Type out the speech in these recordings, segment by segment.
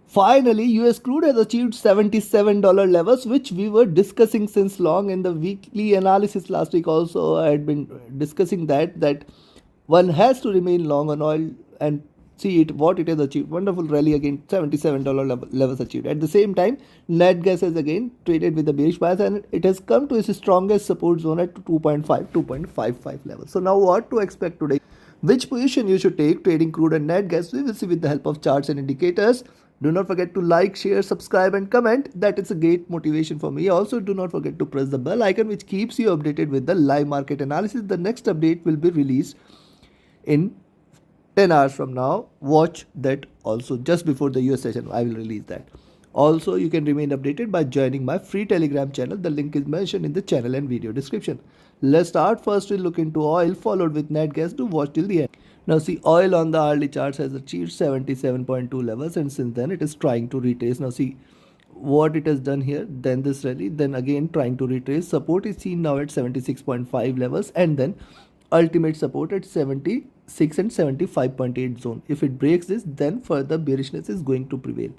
Finally, US crude has achieved $77 levels, which we were discussing since long in the weekly analysis last week. Also, I had been discussing that one has to remain long on oil and see it what it has achieved. Wonderful rally again, $77 levels achieved. At the same time, net gas has again traded with the bearish bias and it has come to its strongest support zone at 2.5, 2.55 levels. So now what to expect today? Which position you should take trading crude and net gas, we will see with the help of charts and indicators. Do not forget to like, share, subscribe and comment. That is a great motivation for me. Also, do not forget to press the bell icon which keeps you updated with the live market analysis. The next update will be released in 10 hours from now. Watch that also just before the US session. I will release that. Also, you can remain updated by joining my free Telegram channel. The link is mentioned in the channel and video description. Let's start first. We'll look into oil followed with net gas. To watch till the end. Now see, oil on the hourly charts has achieved 77.2 levels and since then it is trying to retrace. Now see what it has done here, then this rally, then again trying to retrace. Support is seen now at 76.5 levels and then ultimate support at 76 and 75.8 zone. If it breaks this, then further bearishness is going to prevail.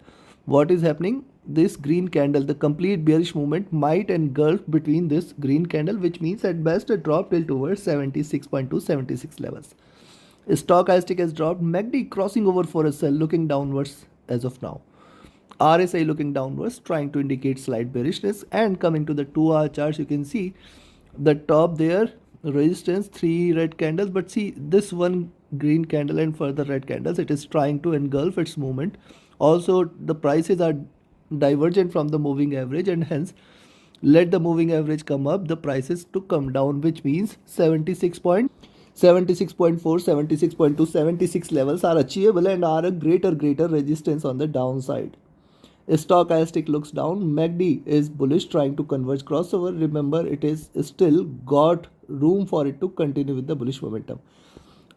What is happening? This green candle, the complete bearish movement might engulf between this green candle, which means at best a drop till towards 76.2, 76 levels. Stochastic has dropped. MACD crossing over for a sell, looking downwards as of now. RSI looking downwards, trying to indicate slight bearishness. And coming to the 2-hour charts, you can see the top there, resistance, 3 red candles. But see this one green candle and further red candles, it is trying to engulf its movement. Also, the prices are divergent from the moving average and hence let the moving average come up, the prices to come down, which means 76.4, 76.2, 76 levels are achievable and are a greater resistance on the downside. Stochastic looks down. MACD is bullish, trying to converge crossover. Remember, it is still got room for it to continue with the bullish momentum.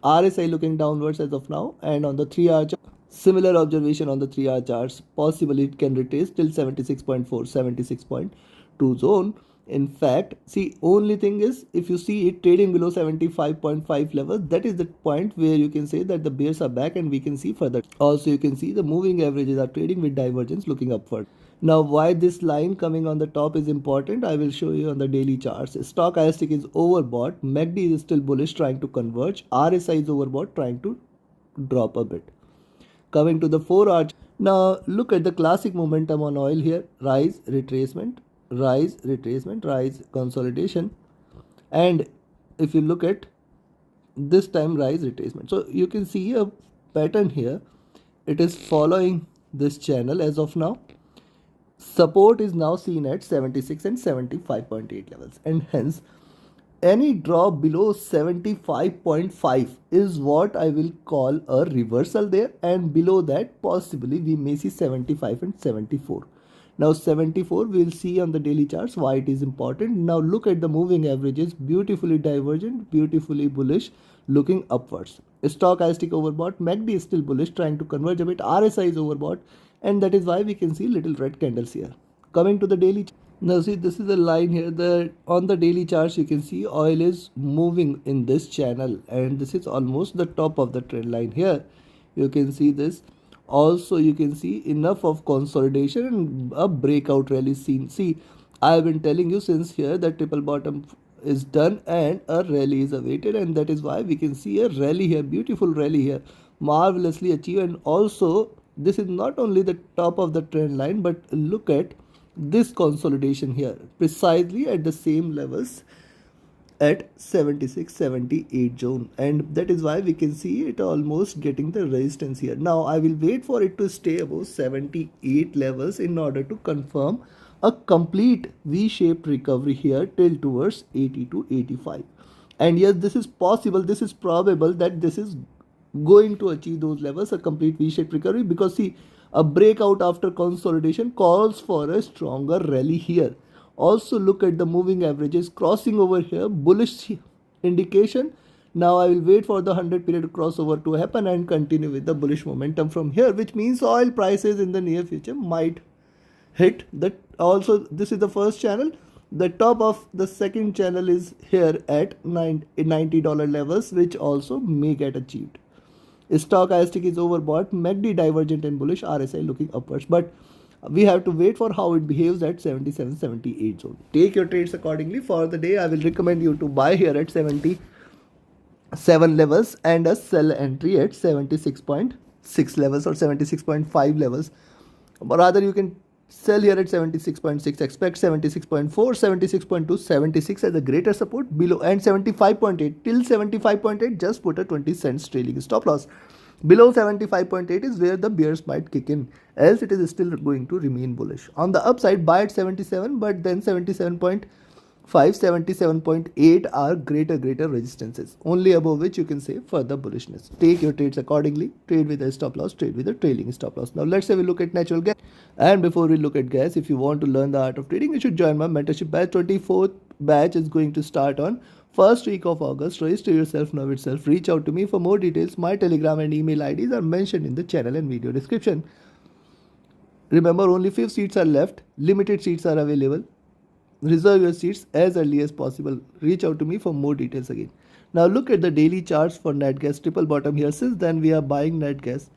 RSI looking downwards as of now, and on the 3-hour chart, similar observation on the 3-hour charts. Possibly it can retrace till 76.4, 76.2 zone. In fact, see, only thing is if you see it trading below 75.5 level, that is the point where you can say that the bears are back and we can see further. Also, you can see the moving averages are trading with divergence looking upward. Now, why this line coming on the top is important, I will show you on the daily charts. Stochastic is overbought. MACD is still bullish, trying to converge. RSI is overbought, trying to drop a bit. Coming to the 4-hour. Now, look at the classic momentum on oil here. Rise, retracement, rise, retracement, rise, consolidation. And if you look at this time, rise, retracement. So you can see a pattern here. It is following this channel as of now. Support is now seen at 76 and 75.8 levels, and hence any drop below 75.5 is what I will call a reversal there, and below that possibly we may see 75 and 74. Now 74 we'll see on the daily charts why it is important. Now look at the moving averages, beautifully divergent, beautifully bullish, looking upwards. Stochastic overbought, MACD is still bullish, trying to converge a bit. RSI is overbought, and that is why we can see little red candles here. Coming to the daily. Now see, this is a line here. On the daily charts you can see oil is moving in this channel, and this is almost the top of the trend line here. You can see this. Also, you can see enough of consolidation and a breakout rally seen. See, I have been telling you since here that triple bottom is done and a rally is awaited, and that is why we can see a rally here, beautiful rally here, marvelously achieved. And also, this is not only the top of the trend line, but look at this consolidation here, precisely at the same levels at 76-78 zone, and that is why we can see it almost getting the resistance here. Now I will wait for it to stay above 78 levels in order to confirm a complete V-shaped recovery here till towards 80 to 85. And yes, this is possible, this is probable that this is going to achieve those levels, a complete V-shaped recovery, because see, a breakout after consolidation calls for a stronger rally here. Also look at the moving averages crossing over here, bullish indication. Now I will wait for the 100 period crossover to happen and continue with the bullish momentum from here, which means oil prices in the near future might hit that. Also, this is the first channel. The top of the second channel is here at $90 levels, which also may get achieved. Stochastic is overbought, MACD divergent and bullish, RSI looking upwards. But we have to wait for how it behaves at 77, 78 zone. Take your trades accordingly. For the day, I will recommend you to buy here at 77 levels and a sell entry at 76.6 levels or 76.5 levels. Or rather, you can sell here at 76.6, expect 76.4, 76.2, 76 as a greater support below, and 75.8 till 75.8 just put a 20 cents trailing stop loss. Below 75.8 is where the bears might kick in, else it is still going to remain bullish. On the upside, buy at 77, but then 77.5, 77.8 are greater resistances, only above which you can say further bullishness. Take your trades accordingly. Trade with a stop loss, trade with a trailing stop loss. Now let's have a look at natural gas. And before we look at gas, if you want to learn the art of trading, you should join my mentorship batch. 24th batch is going to start on first week of August. Register yourself now itself. Reach out to me for more details. My Telegram and email IDs are mentioned in the channel and video description. Remember, only 5 seats are left. Limited seats are available. Reserve your seats as early as possible. Reach out to me for more details again. Now look at the daily charts for net gas. Triple bottom here. Since then we are buying net gas.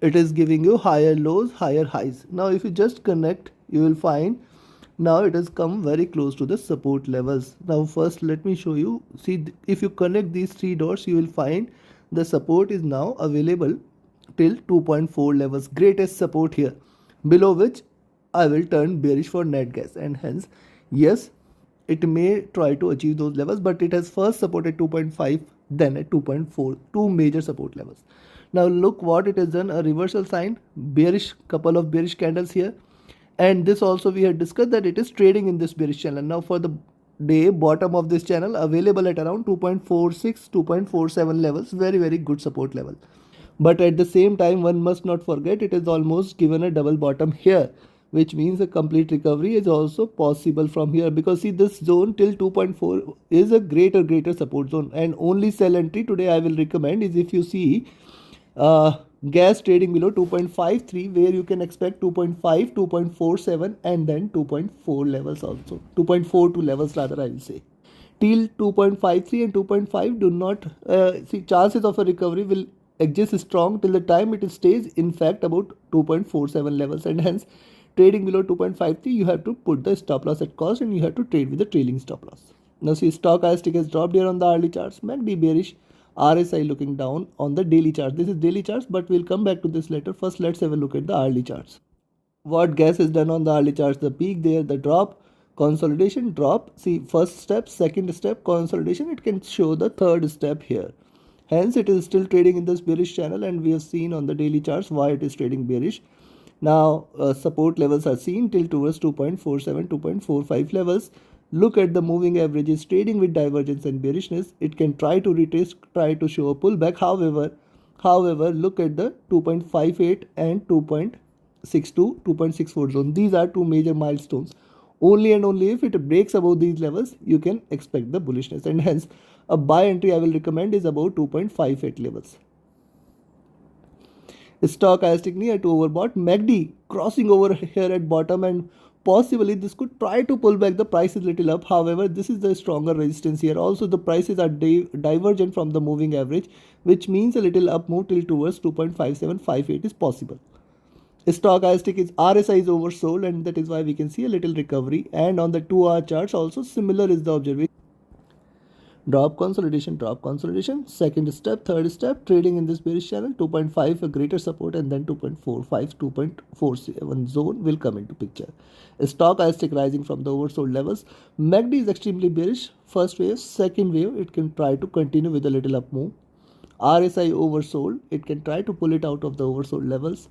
It is giving you higher lows, higher highs. Now if you just connect, you will find now it has come very close to the support levels. Now first let me show you. See, if you connect these 3 dots, you will find the support is now available till 2.4 levels. Greatest support here, below which I will turn bearish for net gas, and hence yes, it may try to achieve those levels, but it has first supported 2.5, then at 2.4, two major support levels. Now look what it has done, a reversal sign, bearish, couple of bearish candles here. And this also we had discussed that it is trading in this bearish channel. Now for the day, bottom of this channel available at around 2.46, 2.47 levels, very good support level. But at the same time, one must not forget it is almost given a double bottom here, which means a complete recovery is also possible from here, because see, this zone till 2.4 is a greater support zone, and only sell entry today I will recommend is if you see gas trading below 2.53, where you can expect 2.5, 2.47 and then 2.4 levels also, 2.42 levels rather I will say. Till 2.53 and 2.5 do not see, chances of a recovery will exist strong till the time it stays in fact about 2.47 levels, and hence trading below 2.53 you have to put the stop loss at cost and you have to trade with the trailing stop loss. Now see, stochastic has dropped here on the early charts, MACD bearish, RSI looking down on the daily chart. This is daily charts, but we'll come back to this later. First let's have a look at the early charts. What gas has done on the early charts, the peak there, the drop, consolidation, drop. See, first step, second step, consolidation. It can show the third step here. Hence it is still trading in this bearish channel, and we have seen on the daily charts why it is trading bearish. Now support levels are seen till towards 2.47, 2.45 levels. Look at the moving averages trading with divergence and bearishness. It can try to retrace, try to show a pullback. However, look at the 2.58 and 2.62, 2.64 zone. These are two major milestones. Only and only if it breaks above these levels, you can expect the bullishness, and hence a buy entry I will recommend is about 2.58 levels. Stochastic near to overbought, MACD crossing over here at bottom, and possibly this could try to pull back the prices little up. However, this is the stronger resistance here. Also the prices are divergent from the moving average, which means a little up move till towards 2.5758 is possible. Stochastic is RSI is oversold, and that is why we can see a little recovery, and on the 2-hour charts also similar is the observation. Drop consolidation, second step, third step, trading in this bearish channel, 2.5 a greater support, and then 2.45, 2.47 zone will come into picture. Stochastic rising from the oversold levels. MACD is extremely bearish, first wave, second wave, it can try to continue with a little up move. RSI oversold, it can try to pull it out of the oversold levels.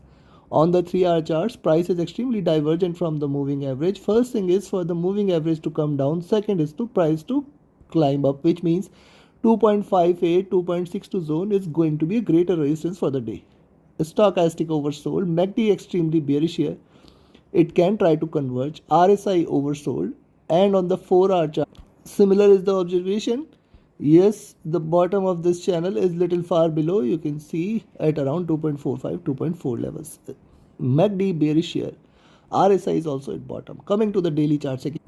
On the 3-hour charts, price is extremely divergent from the moving average. First thing is for the moving average to come down, second is to price to climb up, which means 2.58, 2.62 zone is going to be a greater resistance for the day. Stochastic oversold, MACD extremely bearish here, it can try to converge. RSI oversold, and on the 4-hour chart similar is the observation. Yes, the bottom of this channel is little far below, you can see at around 2.45, 2.4 levels. MACD bearish here, RSI is also at bottom. Coming to the daily charts again,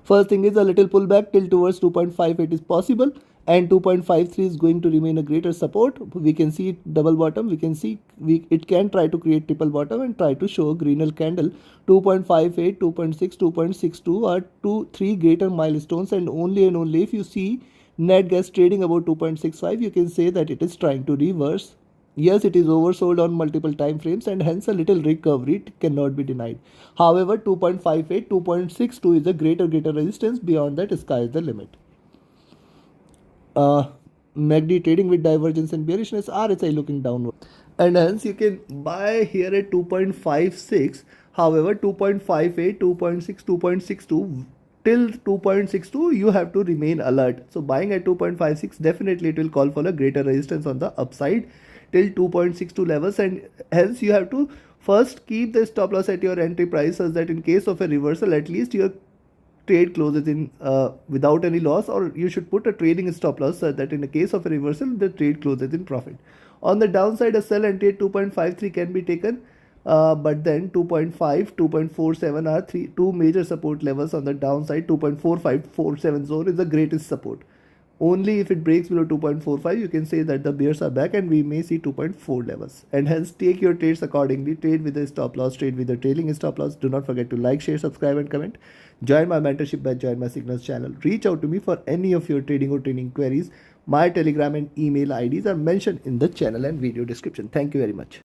first thing is a little pullback till towards 2.58 is possible, and 2.53 is going to remain a greater support. We can see double bottom, we can see it can try to create triple bottom and try to show a greener candle. 2.58, 2.6, 2.62 are three greater milestones, and only if you see net gas trading about 2.65, you can say that it is trying to reverse. Yes, it is oversold on multiple time frames and hence a little recovery cannot be denied. However, 2.58, 2.62 is a greater resistance. Beyond that, sky is the limit. MACD trading with divergence and bearishness, RSI looking downward. And hence you can buy here at 2.56. However, 2.58, 2.6, 2.62 till 2.62 you have to remain alert. So buying at 2.56, definitely it will call for a greater resistance on the upside till 2.62 levels, and hence you have to first keep the stop loss at your entry price, such that in case of a reversal at least your trade closes in without any loss, or you should put a trading stop loss so that in the case of a reversal the trade closes in profit. On the downside, a sell entry at 2.53 can be taken, but then 2.5, 2.47 are two major support levels on the downside. 2.4547 zone is the greatest support. Only if it breaks below 2.45, you can say that the bears are back and we may see 2.4 levels. And hence take your trades accordingly. Trade with a stop loss, trade with a trailing stop loss. Do not forget to like, share, subscribe and comment. Join my mentorship batch, join my signals channel. Reach out to me for any of your trading or training queries. My Telegram and email IDs are mentioned in the channel and video description. Thank you very much.